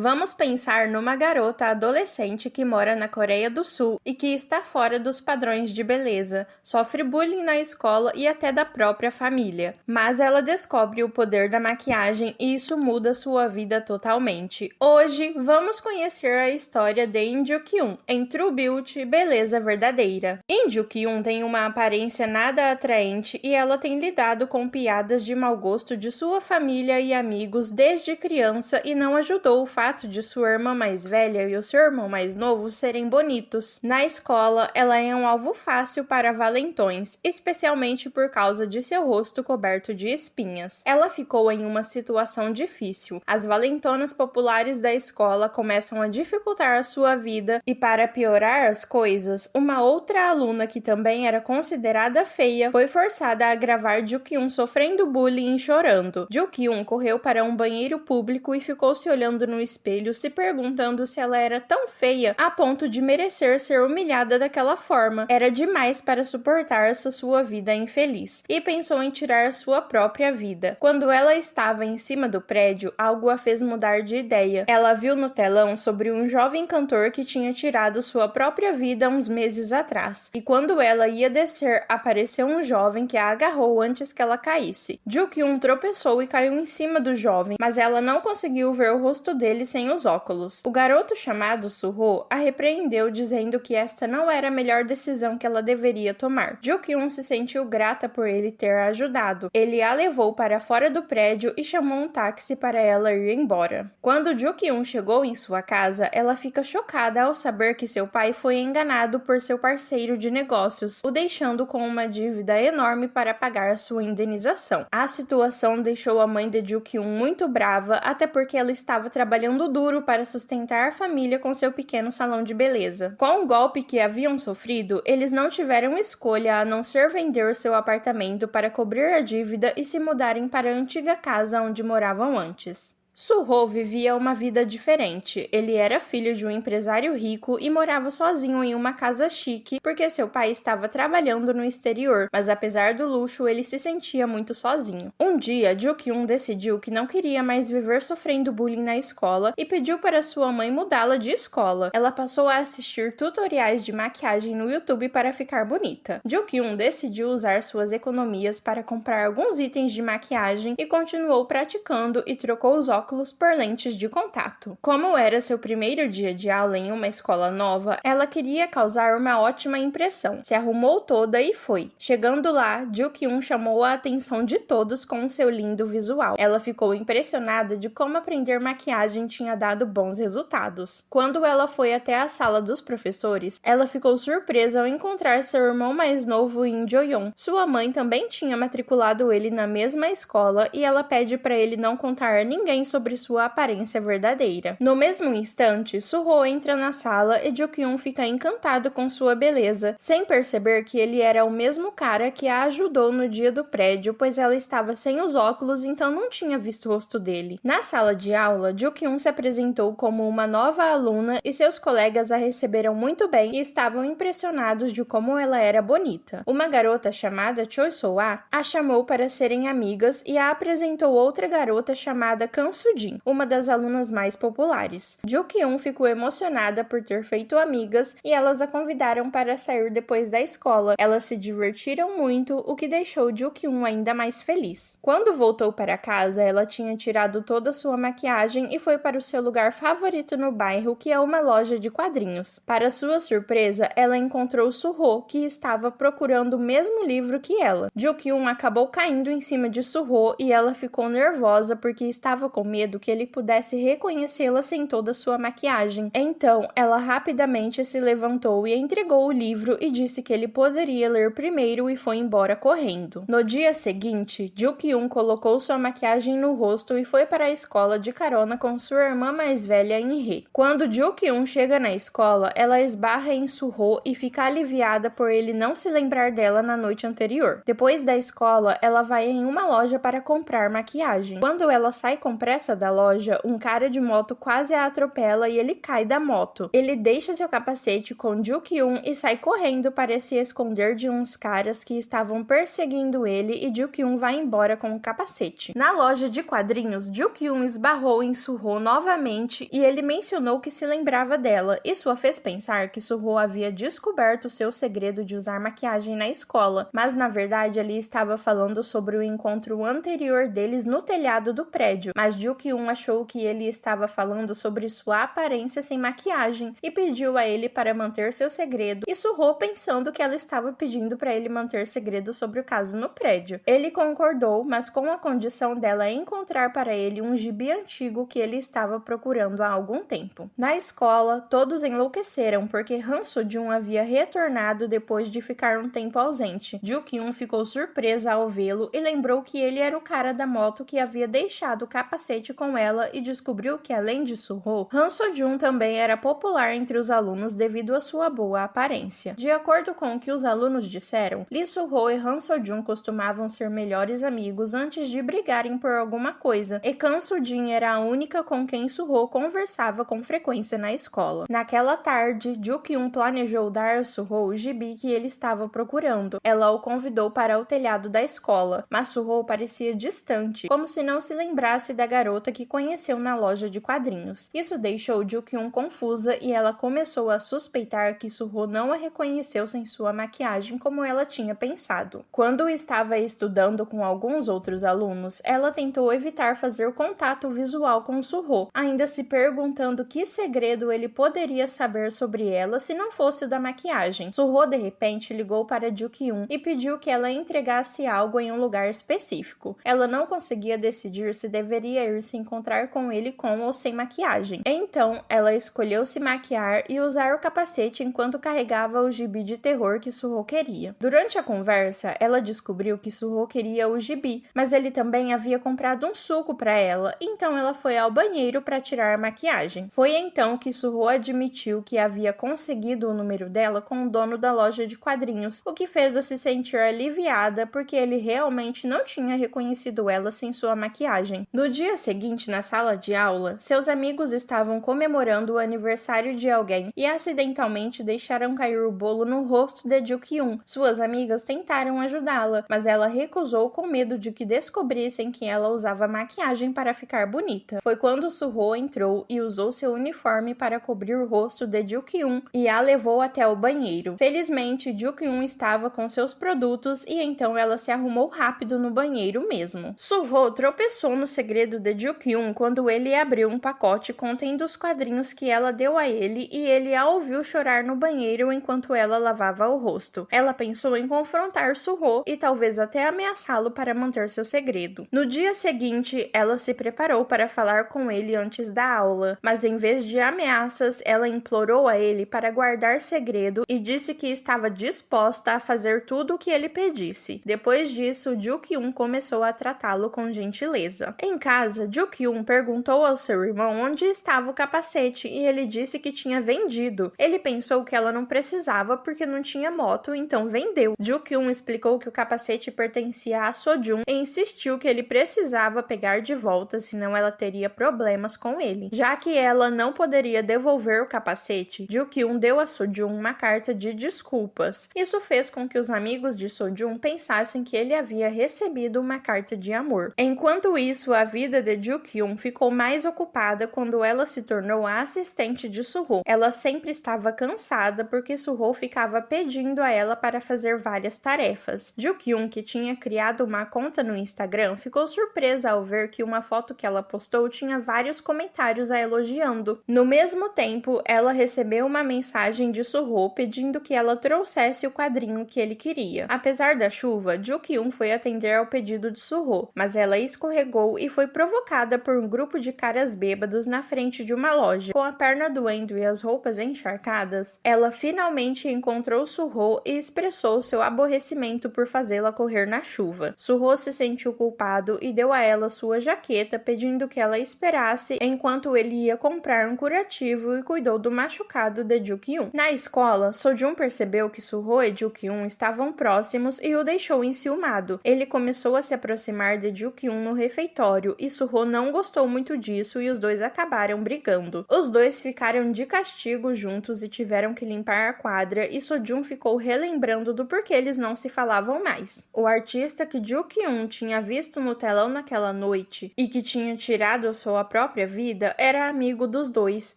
Vamos pensar numa garota adolescente que mora na Coreia do Sul e que está fora dos padrões de beleza, sofre bullying na escola e até da própria família. Mas ela descobre o poder da maquiagem e isso muda sua vida totalmente. Hoje, vamos conhecer a história de In Joo-kyun em True Beauty, Beleza Verdadeira. In Joo-kyun tem uma aparência nada atraente e ela tem lidado com piadas de mau gosto de sua família e amigos desde criança e não ajudou o fato de sua irmã mais velha e o seu irmão mais novo serem bonitos. Na escola, ela é um alvo fácil para valentões, especialmente por causa de seu rosto coberto de espinhas. Ela ficou em uma situação difícil. As valentonas populares da escola começam a dificultar a sua vida e, para piorar as coisas, uma outra aluna que também era considerada feia foi forçada a gravar Joo-kyun sofrendo bullying e chorando. Joo-kyun correu para um banheiro público e ficou se olhando no espelho, se perguntando se ela era tão feia a ponto de merecer ser humilhada daquela forma. Era demais para suportar essa sua vida infeliz, e pensou em tirar sua própria vida. Quando ela estava em cima do prédio, algo a fez mudar de ideia. Ela viu no telão sobre um jovem cantor que tinha tirado sua própria vida uns meses atrás, e quando ela ia descer, apareceu um jovem que a agarrou antes que ela caísse. Joo-kyun tropeçou e caiu em cima do jovem, mas ela não conseguiu ver o rosto dele sem os óculos. O garoto chamado Suho a repreendeu, dizendo que esta não era a melhor decisão que ela deveria tomar. Joo-kyun se sentiu grata por ele ter a ajudado. Ele a levou para fora do prédio e chamou um táxi para ela ir embora. Quando Joo-kyun chegou em sua casa, ela fica chocada ao saber que seu pai foi enganado por seu parceiro de negócios, o deixando com uma dívida enorme para pagar sua indenização. A situação deixou a mãe de Joo-kyun muito brava, até porque ela estava trabalhando duro para sustentar a família com seu pequeno salão de beleza. Com o golpe que haviam sofrido, eles não tiveram escolha a não ser vender seu apartamento para cobrir a dívida e se mudarem para a antiga casa onde moravam antes. Suho vivia uma vida diferente. Ele era filho de um empresário rico e morava sozinho em uma casa chique porque seu pai estava trabalhando no exterior, mas apesar do luxo, ele se sentia muito sozinho. Um dia, Joo-kyun decidiu que não queria mais viver sofrendo bullying na escola e pediu para sua mãe mudá-la de escola. Ela passou a assistir tutoriais de maquiagem no YouTube para ficar bonita. Joo-kyun decidiu usar suas economias para comprar alguns itens de maquiagem e continuou praticando e trocou os óculos por lentes de contato. Como era seu primeiro dia de aula em uma escola nova, ela queria causar uma ótima impressão. Se arrumou toda e foi. Chegando lá, Joo-kyun chamou a atenção de todos com seu lindo visual. Ela ficou impressionada de como aprender maquiagem tinha dado bons resultados. Quando ela foi até a sala dos professores, ela ficou surpresa ao encontrar seu irmão mais novo, In Jo-yeon. Sua mãe também tinha matriculado ele na mesma escola e ela pede para ele não contar a ninguém sobre sua aparência verdadeira. No mesmo instante, Suho entra na sala e Joo-kyun fica encantado com sua beleza, sem perceber que ele era o mesmo cara que a ajudou no dia do prédio, pois ela estava sem os óculos, então não tinha visto o rosto dele. Na sala de aula, Joo-kyun se apresentou como uma nova aluna e seus colegas a receberam muito bem e estavam impressionados de como ela era bonita. Uma garota chamada Choi So-ah a chamou para serem amigas e a apresentou outra garota chamada Kan Soo-jin, uma das alunas mais populares. Joo-kyun ficou emocionada por ter feito amigas e elas a convidaram para sair depois da escola. Elas se divertiram muito, o que deixou Joo-kyun ainda mais feliz. Quando voltou para casa, ela tinha tirado toda sua maquiagem e foi para o seu lugar favorito no bairro, que é uma loja de quadrinhos. Para sua surpresa, ela encontrou Suho, que estava procurando o mesmo livro que ela. Joo-kyun acabou caindo em cima de Suho e ela ficou nervosa porque estava com medo que ele pudesse reconhecê-la sem toda sua maquiagem. Então, ela rapidamente se levantou e entregou o livro e disse que ele poderia ler primeiro e foi embora correndo. No dia seguinte, Joo-kyun colocou sua maquiagem no rosto e foi para a escola de carona com sua irmã mais velha, In-hee. Quando Joo-kyun chega na escola, ela esbarra em Suho e fica aliviada por ele não se lembrar dela na noite anterior. Depois da escola, ela vai em uma loja para comprar maquiagem. Quando ela sai com pressa regressa da loja, um cara de moto quase a atropela e ele cai da moto. Ele deixa seu capacete com Ju-kyun e sai correndo para se esconder de uns caras que estavam perseguindo ele, e Ju-kyun vai embora com o capacete. Na loja de quadrinhos, Ju-kyun esbarrou em Suho novamente e ele mencionou que se lembrava dela. Isso a fez pensar que Suho havia descoberto seu segredo de usar maquiagem na escola, mas na verdade ele estava falando sobre o encontro anterior deles no telhado do prédio, mas Ju-kyun achou que ele estava falando sobre sua aparência sem maquiagem e pediu a ele para manter seu segredo, e Suho pensando que ela estava pedindo para ele manter segredo sobre o caso no prédio. Ele concordou, mas com a condição dela encontrar para ele um gibi antigo que ele estava procurando há algum tempo. Na escola, todos enlouqueceram porque Han So-jun havia retornado depois de ficar um tempo ausente. Ju-kyun ficou surpresa ao vê-lo e lembrou que ele era o cara da moto que havia deixado o capacete com ela, e descobriu que, além de Suho, Han So-jun também era popular entre os alunos devido à sua boa aparência. De acordo com o que os alunos disseram, Lee Suho e Han So-jun costumavam ser melhores amigos antes de brigarem por alguma coisa, e Kang Soo-jin era a única com quem Suho conversava com frequência na escola. Naquela tarde, Ju-kyun planejou dar a Suho o gibi que ele estava procurando. Ela o convidou para o telhado da escola, mas Suho parecia distante, como se não se lembrasse da garota que conheceu na loja de quadrinhos. Isso deixou Ju-kyun confusa e ela começou a suspeitar que Suho não a reconheceu sem sua maquiagem como ela tinha pensado. Quando estava estudando com alguns outros alunos, ela tentou evitar fazer contato visual com Suho, ainda se perguntando que segredo ele poderia saber sobre ela se não fosse o da maquiagem. Suho de repente ligou para Ju-kyun e pediu que ela entregasse algo em um lugar específico. Ela não conseguia decidir se deveria ir se encontrar com ele com ou sem maquiagem. Então, ela escolheu se maquiar e usar o capacete enquanto carregava o gibi de terror que Suho queria. Durante a conversa, ela descobriu que Suho queria o gibi, mas ele também havia comprado um suco para ela, então ela foi ao banheiro para tirar a maquiagem. Foi então que Suho admitiu que havia conseguido o número dela com o dono da loja de quadrinhos, o que fez-a se sentir aliviada porque ele realmente não tinha reconhecido ela sem sua maquiagem. No dia seguinte, na sala de aula, seus amigos estavam comemorando o aniversário de alguém e acidentalmente deixaram cair o bolo no rosto de Ju-kyun. Suas amigas tentaram ajudá-la, mas ela recusou com medo de que descobrissem que ela usava maquiagem para ficar bonita. Foi quando Suho entrou e usou seu uniforme para cobrir o rosto de Ju-kyun e a levou até o banheiro. Felizmente, Ju-kyun estava com seus produtos e então ela se arrumou rápido no banheiro mesmo. Suho tropeçou no segredo de Ju-kyun quando ele abriu um pacote contendo os quadrinhos que ela deu a ele, e ele a ouviu chorar no banheiro enquanto ela lavava o rosto. Ela pensou em confrontar Suho e talvez até ameaçá-lo para manter seu segredo. No dia seguinte, ela se preparou para falar com ele antes da aula, mas em vez de ameaças, ela implorou a ele para guardar segredo e disse que estava disposta a fazer tudo o que ele pedisse. Depois disso, Ju-kyun começou a tratá-lo com gentileza. Em casa, Ju-kyun perguntou ao seu irmão onde estava o capacete e ele disse que tinha vendido. Ele pensou que ela não precisava porque não tinha moto, então vendeu. Ju-kyun explicou que o capacete pertencia a So-jun e insistiu que ele precisava pegar de volta, senão ela teria problemas com ele. Já que ela não poderia devolver o capacete, Ju-kyun deu a So-jun uma carta de desculpas. Isso fez com que os amigos de So-jun pensassem que ele havia recebido uma carta de amor. Enquanto isso, a vida de Ju-kyun ficou mais ocupada quando ela se tornou a assistente de Suho. Ela sempre estava cansada porque Suho ficava pedindo a ela para fazer várias tarefas. Ju-kyun, que tinha criado uma conta no Instagram, ficou surpresa ao ver que uma foto que ela postou tinha vários comentários a elogiando. No mesmo tempo, ela recebeu uma mensagem de Suho pedindo que ela trouxesse o quadrinho que ele queria. Apesar da chuva, Ju-kyun foi atender ao pedido de Suho, mas ela escorregou e foi provocada por um grupo de caras bêbados na frente de uma loja. Com a perna doendo e as roupas encharcadas, ela finalmente encontrou Suho e expressou seu aborrecimento por fazê-la correr na chuva. Suho se sentiu culpado e deu a ela sua jaqueta, pedindo que ela esperasse enquanto ele ia comprar um curativo, e cuidou do machucado de Ju-kyun. Na escola, So-jun percebeu que Suho e Ju-kyun estavam próximos e o deixou enciumado. Ele começou a se aproximar de Ju-kyun no refeitório e Suho Suho não gostou muito disso e os dois acabaram brigando. Os dois ficaram de castigo juntos e tiveram que limpar a quadra, e Sojun ficou relembrando do porquê eles não se falavam mais. O artista que Ju-kyun tinha visto no telão naquela noite e que tinha tirado sua própria vida era amigo dos dois,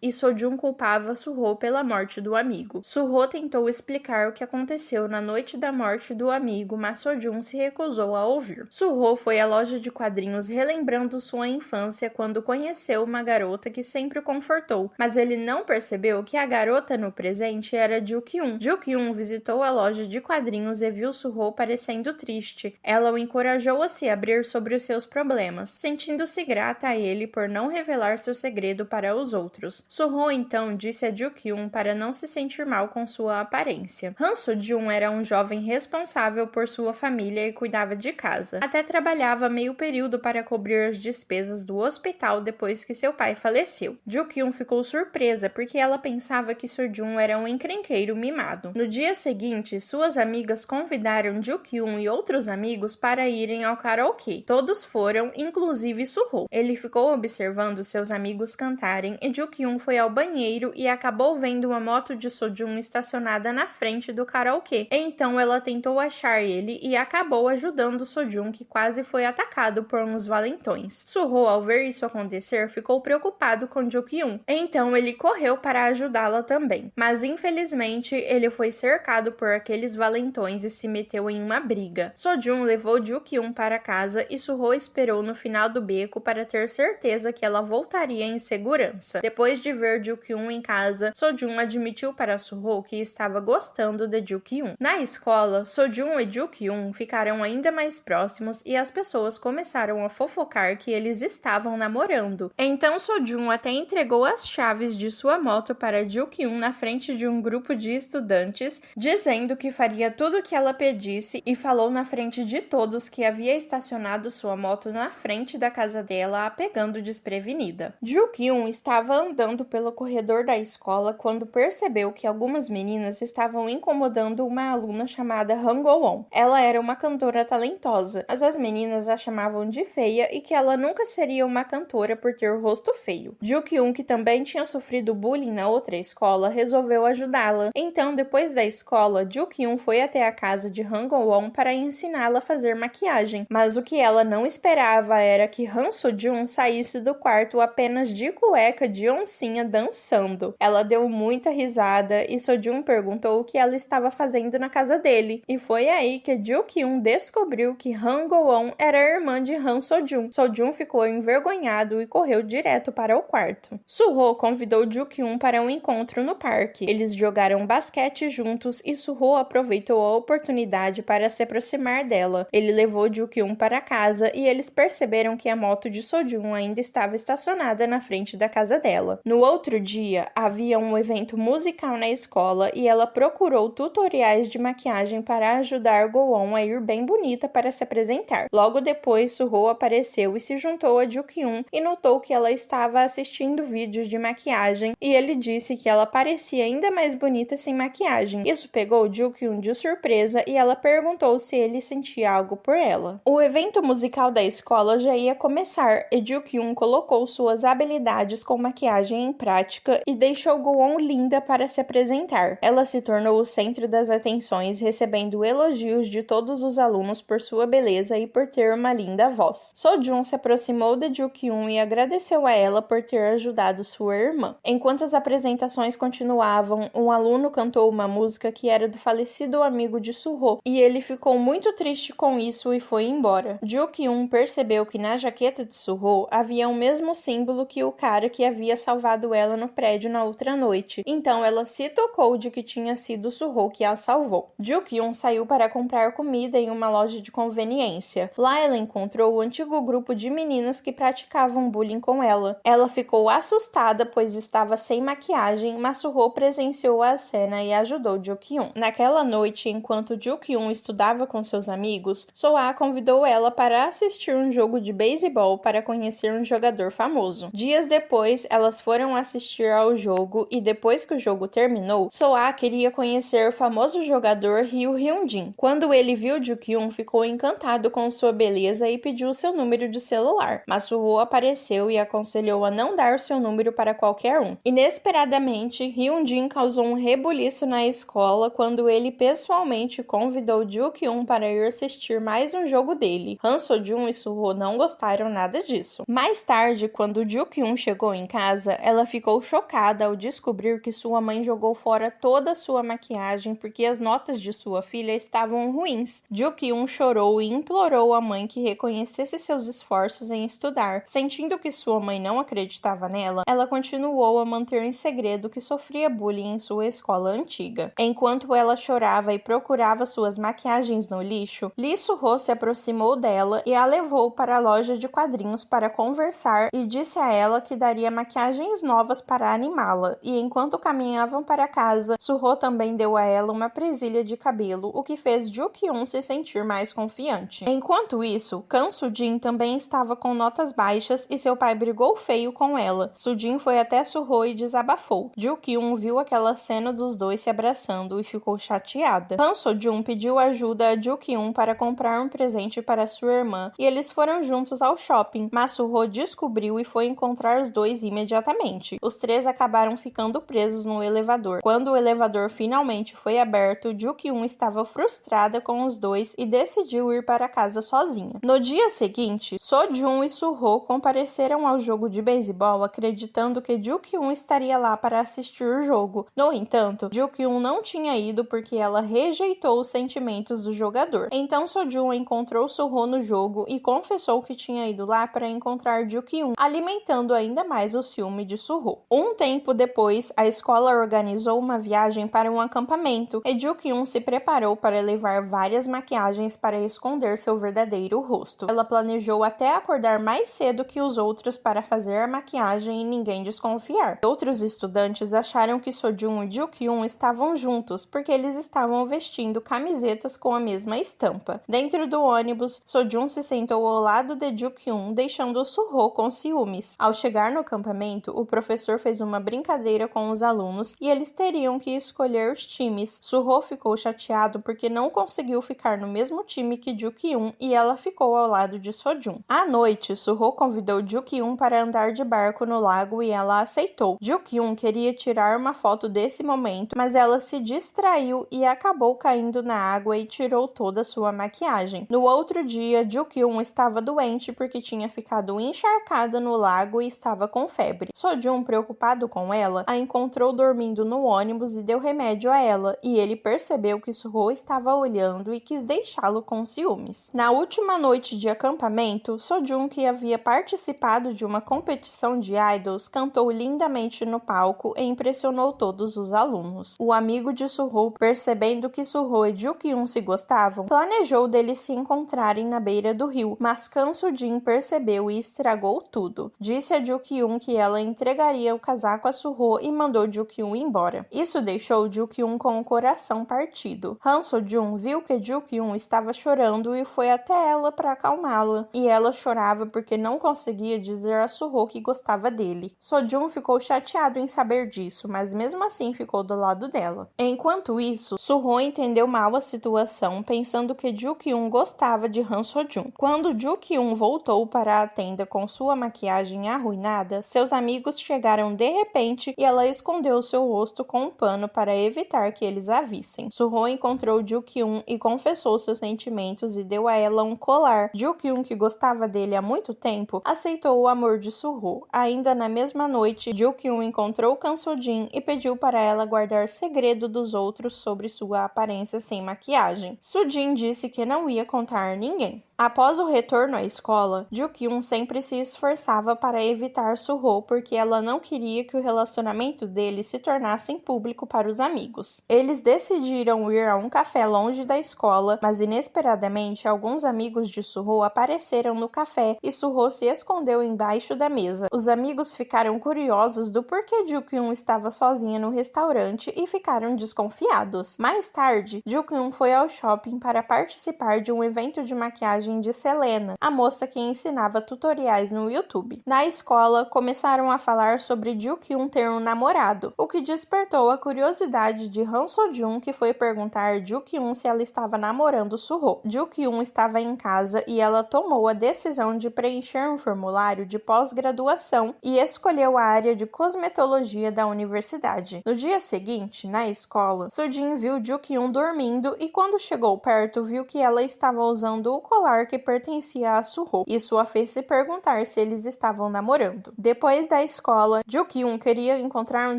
e Sojun culpava Suho pela morte do amigo. Suho tentou explicar o que aconteceu na noite da morte do amigo, mas Sojun se recusou a ouvir. Suho foi à loja de quadrinhos relembrando sua infância quando conheceu uma garota que sempre o confortou, mas ele não percebeu que a garota no presente era Ju-kyun. Ju-kyun visitou a loja de quadrinhos e viu Suho parecendo triste. Ela o encorajou a se abrir sobre os seus problemas, sentindo-se grata a ele por não revelar seu segredo para os outros. Suho então disse a Ju-kyun para não se sentir mal com sua aparência. Han Soo-jun era um jovem responsável por sua família e cuidava de casa. Até trabalhava meio período para cobrir as despesas do hospital depois que seu pai faleceu. Ju-kyun ficou surpresa porque ela pensava que Soo-jun era um encrenqueiro mimado. No dia seguinte, suas amigas convidaram Ju-kyun e outros amigos para irem ao karaokê. Todos foram, inclusive Suho. Ele ficou observando seus amigos cantarem e Ju-kyun foi ao banheiro e acabou vendo uma moto de Soo-jun estacionada na frente do karaokê. Então ela tentou achar ele e acabou ajudando Soo-jun, que quase foi atacado por uns valentões. Suho, ao ver isso acontecer, ficou preocupado com Ju-kyun. Então ele correu para ajudá-la também. Mas infelizmente ele foi cercado por aqueles valentões e se meteu em uma briga. Soo-jun levou Ju-kyun para casa e Suho esperou no final do beco para ter certeza que ela voltaria em segurança. Depois de ver Ju-kyun em casa, Soo-jun admitiu para Suho que estava gostando de Ju-kyun. Na escola, Soo-jun e Ju-kyun ficaram ainda mais próximos e as pessoas começaram a fofocar que eles estavam namorando. Então Soo-jun até entregou as chaves de sua moto para Ju-kyun na frente de um grupo de estudantes, dizendo que faria tudo o que ela pedisse, e falou na frente de todos que havia estacionado sua moto na frente da casa dela, a pegando desprevenida. Ju-kyun estava andando pelo corredor da escola quando percebeu que algumas meninas estavam incomodando uma aluna chamada Han Go-won. Ela era uma cantora talentosa, mas as meninas a chamavam de feia e que ela nunca seria uma cantora por ter o rosto feio. Ju-kyun, que também tinha sofrido bullying na outra escola, resolveu ajudá-la. Então, depois da escola, Ju-kyun foi até a casa de Han Go-won para ensiná-la a fazer maquiagem, mas o que ela não esperava era que Han Soo-jun saísse do quarto apenas de cueca de oncinha dançando. Ela deu muita risada e Soo-jun perguntou o que ela estava fazendo na casa dele, e foi aí que Ju-kyun descobriu que Han Go-won era a irmã de Han Soo-jun. Soo-jun ficou envergonhado e correu direto para o quarto. Suho convidou Ju-kyun para um encontro no parque. Eles jogaram basquete juntos e Suho aproveitou a oportunidade para se aproximar dela. Ele levou Ju-kyun para casa e eles perceberam que a moto de Soo-jun ainda estava estacionada na frente da casa dela. No outro dia, havia um evento musical na escola e ela procurou tutoriais de maquiagem para ajudar Go-won a ir bem bonita para se apresentar. Logo depois, Suho apareceu e se juntou a Ju-kyun e notou que ela estava assistindo vídeos de maquiagem, e ele disse que ela parecia ainda mais bonita sem maquiagem. Isso pegou Ju-kyun de surpresa e ela perguntou se ele sentia algo por ela. O evento musical da escola já ia começar e Ju-kyun colocou suas habilidades com maquiagem em prática e deixou Go-won linda para se apresentar. Ela se tornou o centro das atenções, recebendo elogios de todos os alunos por sua beleza e por ter uma linda voz. Soo-jun se aproximou de Ju-kyun e agradeceu a ela por ter ajudado sua irmã. Enquanto as apresentações continuavam, um aluno cantou uma música que era do falecido amigo de Suho, e ele ficou muito triste com isso e foi embora. Ju-kyun percebeu que na jaqueta de Suho havia o mesmo símbolo que o cara que havia salvado ela no prédio na outra noite, então ela se tocou de que tinha sido Suho que a salvou. Ju-kyun saiu para comprar comida em uma loja de conveniência. Lá ela encontrou o antigo grupo de meninas que praticavam bullying com ela. Ela ficou assustada, pois estava sem maquiagem, mas Suho presenciou a cena e ajudou Ju-kyun. Naquela noite, enquanto Ju-kyun estudava com seus amigos, Soa convidou ela para assistir um jogo de beisebol para conhecer um jogador famoso. Dias depois, elas foram assistir ao jogo e depois que o jogo terminou, Soa queria conhecer o famoso jogador Ryu Hyun-jin. Quando ele viu Ju-kyun, ficou encantado com sua beleza e pediu seu número de celular. celular, mas Suho apareceu e aconselhou a não dar seu número para qualquer um. Inesperadamente, Hyunjin causou um rebuliço na escola quando ele pessoalmente convidou Jo-kyun para ir assistir mais um jogo dele. Han So-jun e Suho não gostaram nada disso. Mais tarde, quando Jo-kyun chegou em casa, ela ficou chocada ao descobrir que sua mãe jogou fora toda a sua maquiagem porque as notas de sua filha estavam ruins. Jo-kyun chorou e implorou à mãe que reconhecesse seus esforços em estudar. Sentindo que sua mãe não acreditava nela, ela continuou a manter em segredo que sofria bullying em sua escola antiga. Enquanto ela chorava e procurava suas maquiagens no lixo, Lee Suho se aproximou dela e a levou para a loja de quadrinhos para conversar e disse a ela que daria maquiagens novas para animá-la. E enquanto caminhavam para casa, Suho também deu a ela uma presilha de cabelo, o que fez Jo-kyun se sentir mais confiante. Enquanto isso, Kang Soo-jin também estava com notas baixas e seu pai brigou feio com ela. Soo-jin foi até Suho e desabafou. Jo-kyun viu aquela cena dos dois se abraçando e ficou chateada. Han So-jun pediu ajuda a Jo-kyun para comprar um presente para sua irmã e eles foram juntos ao shopping, mas Suho descobriu e foi encontrar os dois imediatamente. Os três acabaram ficando presos no elevador. Quando o elevador finalmente foi aberto, Jo-kyun estava frustrada com os dois e decidiu ir para casa sozinha. No dia seguinte, So-jun e Suho compareceram ao jogo de beisebol acreditando que Jo-kyun estaria lá para assistir o jogo. No entanto, Jo-kyun não tinha ido porque ela rejeitou os sentimentos do jogador. Então So-jun encontrou Suho no jogo e confessou que tinha ido lá para encontrar Jo-kyun, alimentando ainda mais o ciúme de Suho. Um tempo depois, a escola organizou uma viagem para um acampamento e Jo-kyun se preparou para levar várias maquiagens para esconder seu verdadeiro rosto. Ela planejou até acordar mais cedo que os outros para fazer a maquiagem e ninguém desconfiar. Outros estudantes acharam que So-jun e Jo-kyun estavam juntos porque eles estavam vestindo camisetas com a mesma estampa. Dentro do ônibus, So-jun se sentou ao lado de Jo-kyun, deixando Suho com ciúmes. Ao chegar no acampamento, o professor fez uma brincadeira com os alunos e eles teriam que escolher os times. Suho ficou chateado porque não conseguiu ficar no mesmo time que Jo-kyun e ela ficou ao lado de So-jun. À noite, Suho convidou Jo-kyun para andar de barco no lago e ela aceitou. Jo-kyun queria tirar uma foto desse momento, mas ela se distraiu e acabou caindo na água e tirou toda a sua maquiagem. No outro dia, Jo-kyun estava doente porque tinha ficado encharcada no lago e estava com febre. So-jun, preocupado com ela, a encontrou dormindo no ônibus e deu remédio a ela, e ele percebeu que Suho estava olhando e quis deixá-lo com ciúmes. Na última noite de acampamento, So-jun, que havia participado de uma competição de idols, cantou lindamente no palco e impressionou todos os alunos. O amigo de Suho, percebendo que Suho e Jo-kyun se gostavam, planejou deles se encontrarem na beira do rio, mas Kang Soo-jin percebeu e estragou tudo. Disse a Jo-kyun que ela entregaria o casaco a Suho e mandou Jo-kyun embora. Isso deixou Jo-kyun com o coração partido. Han So-jun viu que Jo-kyun estava chorando e foi até ela para acalmá-la, e ela chorava porque não conseguia dizer a Suho que gostava dele. So-jun ficou chateado em saber disso, mas mesmo assim ficou do lado dela. Enquanto isso, Suho entendeu mal a situação, pensando que Jo-kyun gostava de Han So-jun. Quando Jo-kyun voltou para a tenda com sua maquiagem arruinada, seus amigos chegaram de repente e ela escondeu seu rosto com um pano para evitar que eles a vissem. Suho encontrou Jo-kyun e confessou seus sentimentos e deu a ela um colar. Jo-kyun, que gostava dele há muito tempo, aceitou o amor de Suho. Ainda na mesma noite, Jo-kyun encontrou Kang Soo-jin e pediu para ela guardar segredo dos outros sobre sua aparência sem maquiagem. Soo-jin disse que não ia contar a ninguém. Após o retorno à escola, Jo-kyun sempre se esforçava para evitar Suho porque ela não queria que o relacionamento deles se tornasse público para os amigos. Eles decidiram ir a um café longe da escola, mas inesperadamente alguns amigos de Suho apareceram no café e Suho se escondeu embaixo da mesa. Os amigos ficaram curiosos do porquê Jo-kyun estava sozinha no restaurante e ficaram desconfiados. Mais tarde, Jo-kyun foi ao shopping para participar de um evento de maquiagem maquiagem de Selena, a moça que ensinava tutoriais no YouTube. Na escola, começaram a falar sobre Jo-kyun ter um namorado, o que despertou a curiosidade de Han So-jun, que foi perguntar a Jo-kyun se ela estava namorando Suho. Jo-kyun estava em casa e ela tomou a decisão de preencher um formulário de pós-graduação e escolheu a área de cosmetologia da universidade. No dia seguinte, na escola, Soo-jin viu Jo-kyun dormindo e quando chegou perto viu que ela estava usando o colar que pertencia a Suho. Isso a fez se perguntar se eles estavam namorando. Depois da escola, Jo-kyun queria encontrar um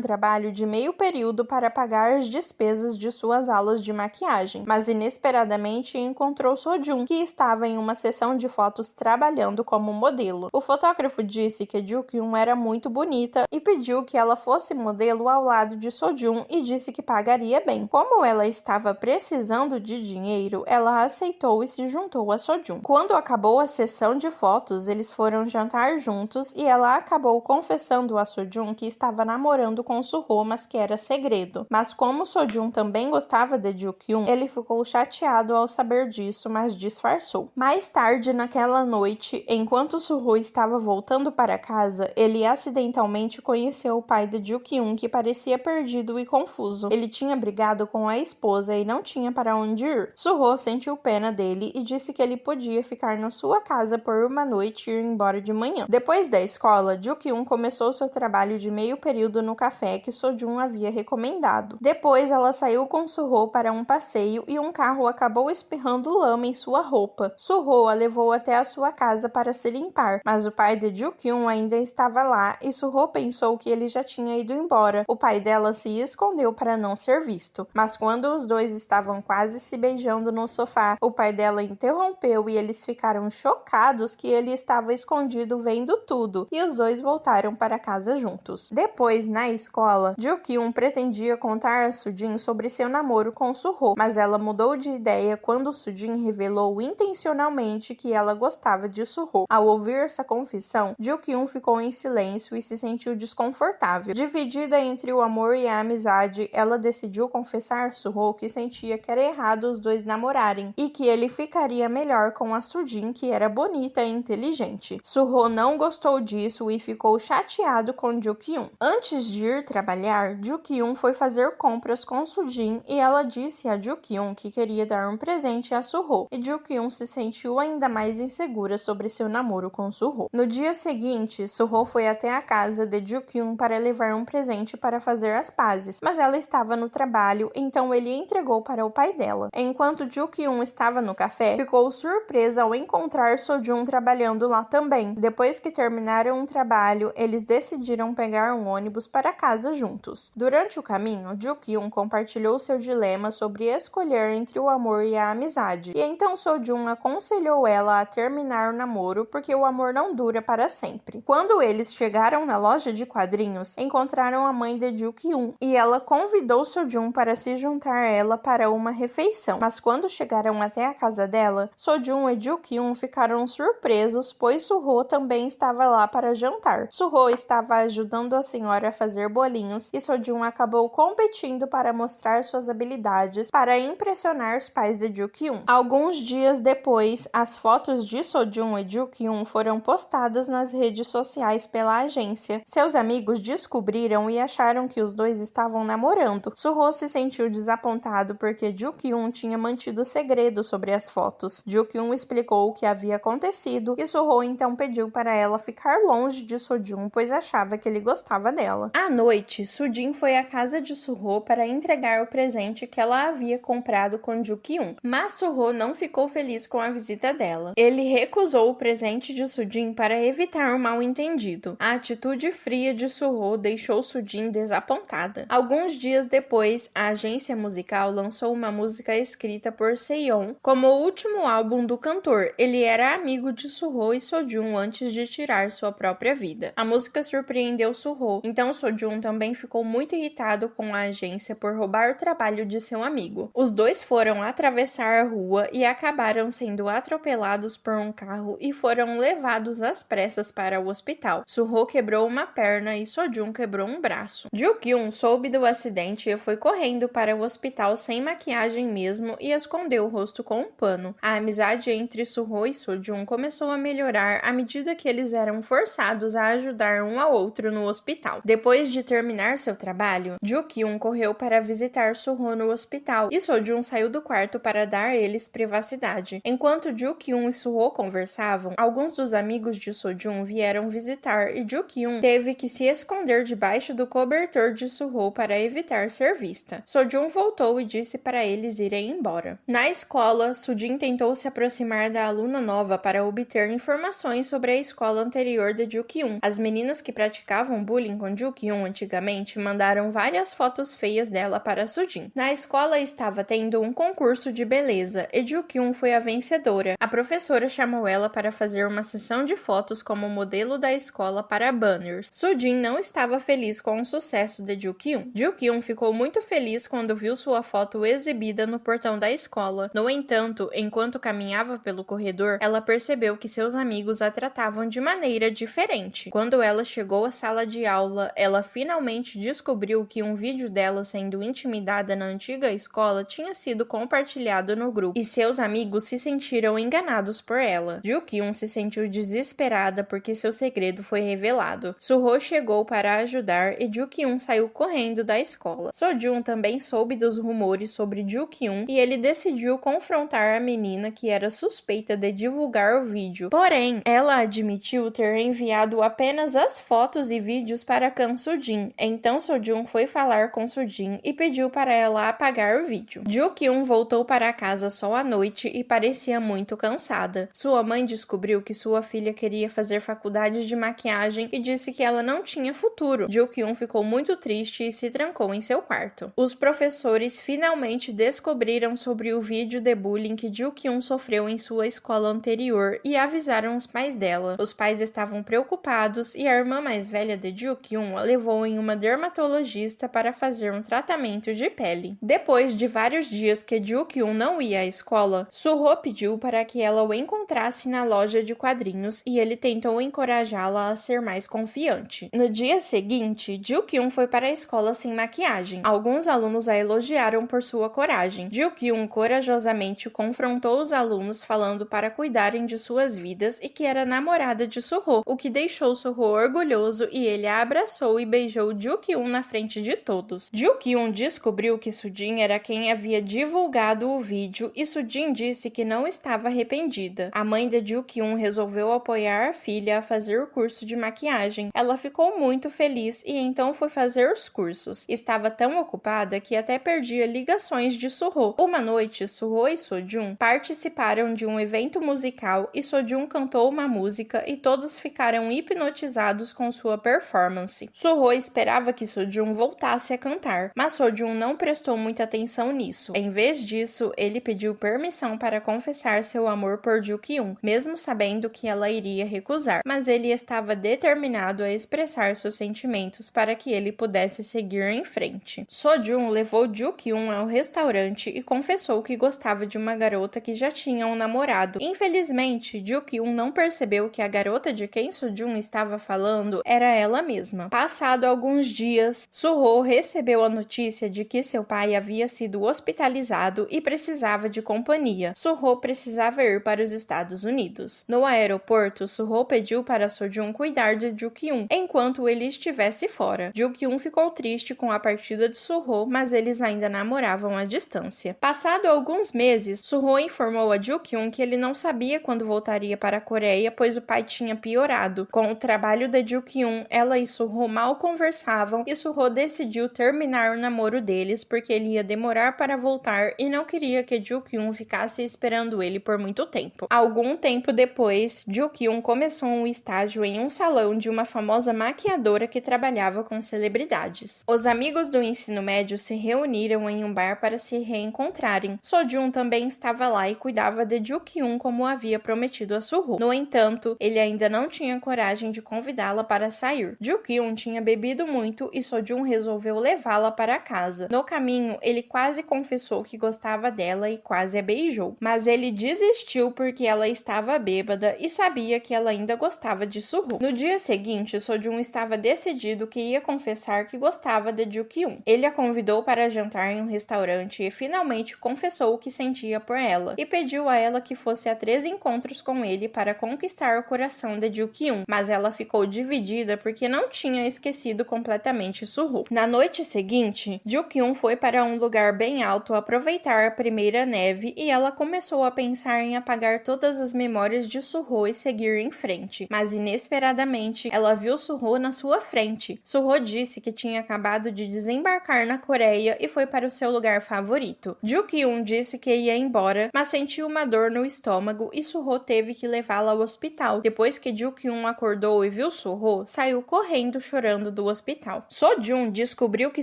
trabalho de meio período para pagar as despesas de suas aulas de maquiagem, mas inesperadamente encontrou Soo-jun, que estava em uma sessão de fotos trabalhando como modelo. O fotógrafo disse que Jo-kyun era muito bonita e pediu que ela fosse modelo ao lado de Soo-jun e disse que pagaria bem. Como ela estava precisando de dinheiro, ela aceitou e se juntou a Soo-jun. Quando acabou a sessão de fotos, eles foram jantar juntos e ela acabou confessando a Soo-jun que estava namorando com Suho, mas que era segredo. Mas como Soo-jun também gostava de Jo-kyun, ele ficou chateado ao saber disso, mas disfarçou. Mais tarde naquela noite, enquanto Suho estava voltando para casa, ele acidentalmente conheceu o pai de Jo-kyun, que parecia perdido e confuso. Ele tinha brigado com a esposa e não tinha para onde ir. Suho sentiu pena dele e disse que ele podia ficar na sua casa por uma noite e ir embora de manhã. Depois da escola, Jo-kyun começou seu trabalho de meio período no café que Soo-jun havia recomendado. Depois, ela saiu com Suho para um passeio e um carro acabou espirrando lama em sua roupa. Suho a levou até a sua casa para se limpar, mas o pai de Jo-kyun ainda estava lá e Suho pensou que ele já tinha ido embora. O pai dela se escondeu para não ser visto, mas quando os dois estavam quase se beijando no sofá, o pai dela interrompeu e eles ficaram chocados que ele estava escondido vendo tudo, e os dois voltaram para casa juntos. Depois, na escola, Jo-kyun pretendia contar a Soo-jin sobre seu namoro com Suho, mas ela mudou de ideia quando Soo-jin revelou intencionalmente que ela gostava de Suho. Ao ouvir essa confissão, Jo-kyun ficou em silêncio e se sentiu desconfortável. Dividida entre o amor e a amizade, ela decidiu confessar a Suho que sentia que era errado os dois namorarem e que ele ficaria melhor com a Soo-jin, que era bonita e inteligente. Suho não gostou disso e ficou chateado com Jo-kyun. Antes de ir trabalhar, Jo-kyun foi fazer compras com Soo-jin e ela disse a Jo-kyun que queria dar um presente a Suho, e Jo-kyun se sentiu ainda mais insegura sobre seu namoro com Suho. No dia seguinte, Suho foi até a casa de Jo-kyun para levar um presente para fazer as pazes, mas ela estava no trabalho, então ele entregou para o pai dela. Enquanto Jo-kyun estava no café, ficou surpresa ao encontrar Soo-jun trabalhando lá também. Depois que terminaram o trabalho, eles decidiram pegar um ônibus para casa juntos. Durante o caminho, Jo-kyun compartilhou seu dilema sobre escolher entre o amor e a amizade, e então Soo-jun aconselhou ela a terminar o namoro porque o amor não dura para sempre. Quando eles chegaram na loja de quadrinhos, encontraram a mãe de Jo-kyun e ela convidou Soo-jun para se juntar a ela para uma refeição. Mas quando chegaram até a casa dela, Soo-jun e Jo-kyun ficaram surpresos, pois Suho também estava lá para jantar. Suho estava ajudando a senhora a fazer bolinhos e Soo-jun acabou competindo para mostrar suas habilidades para impressionar os pais de Jo-kyun. Alguns dias depois, as fotos de Soo-jun e Jo-kyun foram postadas nas redes sociais pela agência. Seus amigos descobriram e acharam que os dois estavam namorando. Suho se sentiu desapontado porque Jo-kyun tinha mantido segredo sobre as fotos. Jo-kyun explicou o que havia acontecido e Suho então pediu para ela ficar longe de Soo-jun, pois achava que ele gostava dela. À noite, Soo-jin foi à casa de Suho para entregar o presente que ela havia comprado com Jo-kyun, mas Suho não ficou feliz com a visita dela. Ele recusou o presente de Soo-jin para evitar um mal-entendido. A atitude fria de Suho deixou Soo-jin desapontada. Alguns dias depois, a agência musical lançou uma música escrita por Seyeon como o último álbum do cantor. Ele era amigo de Suho e Soo-jun antes de tirar sua própria vida. A música surpreendeu Suho, então Soo-jun também ficou muito irritado com a agência por roubar o trabalho de seu amigo. Os dois foram atravessar a rua e acabaram sendo atropelados por um carro e foram levados às pressas para o hospital. Suho quebrou uma perna e Soo-jun quebrou um braço. Jo-kyun soube do acidente e foi correndo para o hospital sem maquiagem mesmo e escondeu o rosto com um pano. A amizade amizade entre Suho e Sojun começou a melhorar à medida que eles eram forçados a ajudar um ao outro no hospital. Depois de terminar seu trabalho, Ju-kyun correu para visitar Suho no hospital e Sojun saiu do quarto para dar a eles privacidade. Enquanto Ju-kyun e Suho conversavam, alguns dos amigos de Sojun vieram visitar e Ju-kyun teve que se esconder debaixo do cobertor de Suho para evitar ser vista. Sojun voltou e disse para eles irem embora. Na escola, Sujin tentou se aproximar da aluna nova para obter informações sobre a escola anterior de Ju-kyun. As meninas que praticavam bullying com Ju-kyun antigamente mandaram várias fotos feias dela para Sujin. Na escola estava tendo um concurso de beleza e Ju-kyun foi a vencedora. A professora chamou ela para fazer uma sessão de fotos como modelo da escola para banners. Sujin não estava feliz com o sucesso de Ju-kyun. Ju-kyun ficou muito feliz quando viu sua foto exibida no portão da escola. No entanto, enquanto caminhava pelo corredor, ela percebeu que seus amigos a tratavam de maneira diferente. Quando ela chegou à sala de aula, ela finalmente descobriu que um vídeo dela sendo intimidada na antiga escola tinha sido compartilhado no grupo, e seus amigos se sentiram enganados por ela. Ju-kyun se sentiu desesperada porque seu segredo foi revelado. Suho chegou para ajudar e Ju-kyun saiu correndo da escola. Sojun também soube dos rumores sobre Ju-kyun e ele decidiu confrontar a menina que era suspeita de divulgar o vídeo. Porém, ela admitiu ter enviado apenas as fotos e vídeos para Kang Soo-jin. Então Sojun foi falar com Soo-jin e pediu para ela apagar o vídeo. Ju-kyun voltou para casa só à noite e parecia muito cansada. Sua mãe descobriu que sua filha queria fazer faculdade de maquiagem e disse que ela não tinha futuro. Ju-kyun ficou muito triste e se trancou em seu quarto. Os professores finalmente descobriram sobre o vídeo de bullying que Ju-kyun sofreu em sua escola anterior e avisaram os pais dela. Os pais estavam preocupados e a irmã mais velha de Ju-kyun a levou em uma dermatologista para fazer um tratamento de pele. Depois de vários dias que Ju-kyun não ia à escola, Suho pediu para que ela o encontrasse na loja de quadrinhos e ele tentou encorajá-la a ser mais confiante. No dia seguinte, Ju-kyun foi para a escola sem maquiagem. Alguns alunos a elogiaram por sua coragem. Ju-kyun corajosamente confrontou os alunos falando para cuidarem de suas vidas e que era namorada de Suho, o que deixou Suho orgulhoso e ele a abraçou e beijou Ju-kyun na frente de todos. Ju-kyun descobriu que Sujin era quem havia divulgado o vídeo e Sujin disse que não estava arrependida. A mãe de Ju-kyun resolveu apoiar a filha a fazer o curso de maquiagem. Ela ficou muito feliz e então foi fazer os cursos. Estava tão ocupada que até perdia ligações de Suho. Uma noite, Suho e Sojun participaram de um evento musical e Sojun cantou uma música e todos ficaram hipnotizados com sua performance. Suho esperava que Sojun voltasse a cantar, mas Sojun não prestou muita atenção nisso. Em vez disso, ele pediu permissão para confessar seu amor por Ju-kyun, mesmo sabendo que ela iria recusar, mas ele estava determinado a expressar seus sentimentos para que ele pudesse seguir em frente. Sojun levou Ju-kyun ao restaurante e confessou que gostava de uma garota que já tinha um namorado. Infelizmente, Ju-kyun não percebeu que a garota de quem Sojun estava falando era ela mesma. Passado alguns dias, Suho recebeu a notícia de que seu pai havia sido hospitalizado e precisava de companhia. Suho precisava ir para os Estados Unidos. No aeroporto, Suho pediu para Sojun cuidar de Ju-kyun enquanto ele estivesse fora. Ju-kyun ficou triste com a partida de Suho, mas eles ainda namoravam à distância. Passado alguns meses, Suho informou a Ju-kyun que ele não sabia quando voltaria para a Coreia, pois o pai tinha piorado. Com o trabalho de Ju-kyun, ela e Suho mal conversavam e Suho decidiu terminar o namoro deles porque ele ia demorar para voltar e não queria que Ju-kyun ficasse esperando ele por muito tempo. Algum tempo depois, Ju-kyun começou um estágio em um salão de uma famosa maquiadora que trabalhava com celebridades. Os amigos do ensino médio se reuniram em um bar para se reencontrarem. Sojun também estava lá e cuidava de Ju-kyun como havia prometido a Suho. No entanto, ele ainda não tinha coragem de convidá-la para sair. Ju-kyun tinha bebido muito e Sojun resolveu levá-la para casa. No caminho, ele quase confessou que gostava dela e quase a beijou, mas ele desistiu porque ela estava bêbada e sabia que ela ainda gostava de Suho. No dia seguinte, Sojun estava decidido que ia confessar que gostava de Ju-kyun. Ele a convidou para jantar em um restaurante e finalmente confessou o que sentia por ela e pediu pediu a ela que fosse a 3 encontros com ele para conquistar o coração de Ju-kyun, mas ela ficou dividida porque não tinha esquecido completamente Suho. Na noite seguinte, Ju-kyun foi para um lugar bem alto aproveitar a primeira neve e ela começou a pensar em apagar todas as memórias de Suho e seguir em frente, mas inesperadamente ela viu Suho na sua frente. Suho disse que tinha acabado de desembarcar na Coreia e foi para o seu lugar favorito. Ju-kyun disse que ia embora, mas sentiu uma dor no estômago e Suho teve que levá-la ao hospital. Depois que Ju-kyun acordou e viu Suho, saiu correndo chorando do hospital. Sojun descobriu que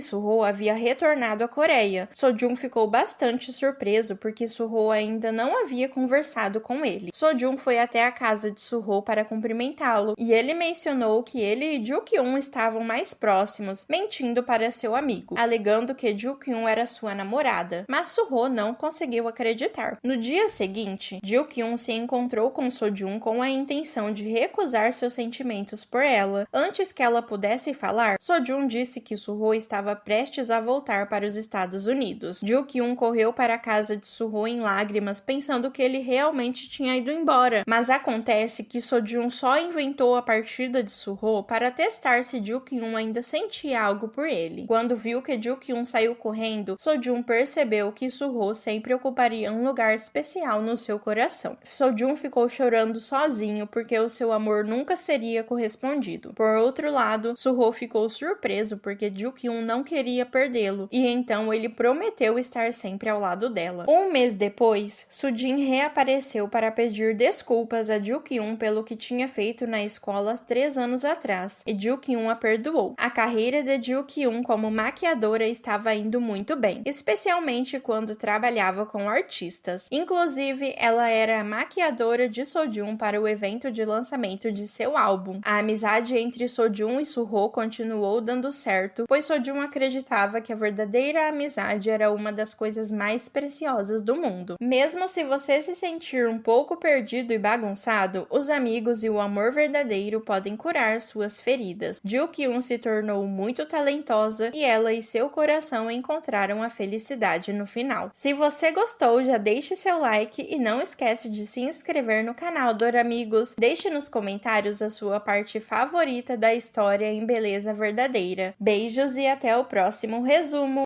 Suho havia retornado à Coreia. Sojun ficou bastante surpreso porque Suho ainda não havia conversado com ele. Sojun foi até a casa de Suho para cumprimentá-lo e ele mencionou que ele e Ju-kyun estavam mais próximos, mentindo para seu amigo, alegando que Ju-kyun era sua namorada, mas Suho não conseguiu acreditar. No dia seguinte, Ju-kyun se encontrou com Sojun com a intenção de recusar seus sentimentos por ela. Antes que ela pudesse falar, Sojun disse que Suho estava prestes a voltar para os Estados Unidos. Ju-kyun correu para a casa de Suho em lágrimas, pensando que ele realmente tinha ido embora, mas acontece que Sojun só inventou a partida de Suho para testar se Ju-kyun ainda sentia algo por ele. Quando viu que Ju-kyun saiu correndo, Sojun percebeu que Suho sempre ocuparia um lugar especial no seu coração. Sojun ficou chorando sozinho porque o seu amor nunca seria correspondido. Por outro lado, Suho ficou surpreso porque Ju-kyun não queria perdê-lo, e então ele prometeu estar sempre ao lado dela. Um mês depois, Sujin reapareceu para pedir desculpas a Ju-kyun pelo que tinha feito na escola 3 anos atrás, e Ju-kyun a perdoou. A carreira de Ju-kyun como maquiadora estava indo muito bem, especialmente quando trabalhava com artistas. Inclusive, ela era a maquiadora de Sojun para o evento de lançamento de seu álbum. A amizade entre Sojun e Suho continuou dando certo, pois Sojun acreditava que a verdadeira amizade era uma das coisas mais preciosas do mundo. Mesmo se você se sentir um pouco perdido e bagunçado, os amigos e o amor verdadeiro podem curar suas feridas. Ju-kyun se tornou muito talentosa e ela e seu coração encontraram a felicidade no final. Se você gostou, já deixe seu like e não esquece de se inscrever no canal Doramigos. Deixe nos comentários a sua parte favorita da história em Beleza Verdadeira. Beijos e até o próximo resumo!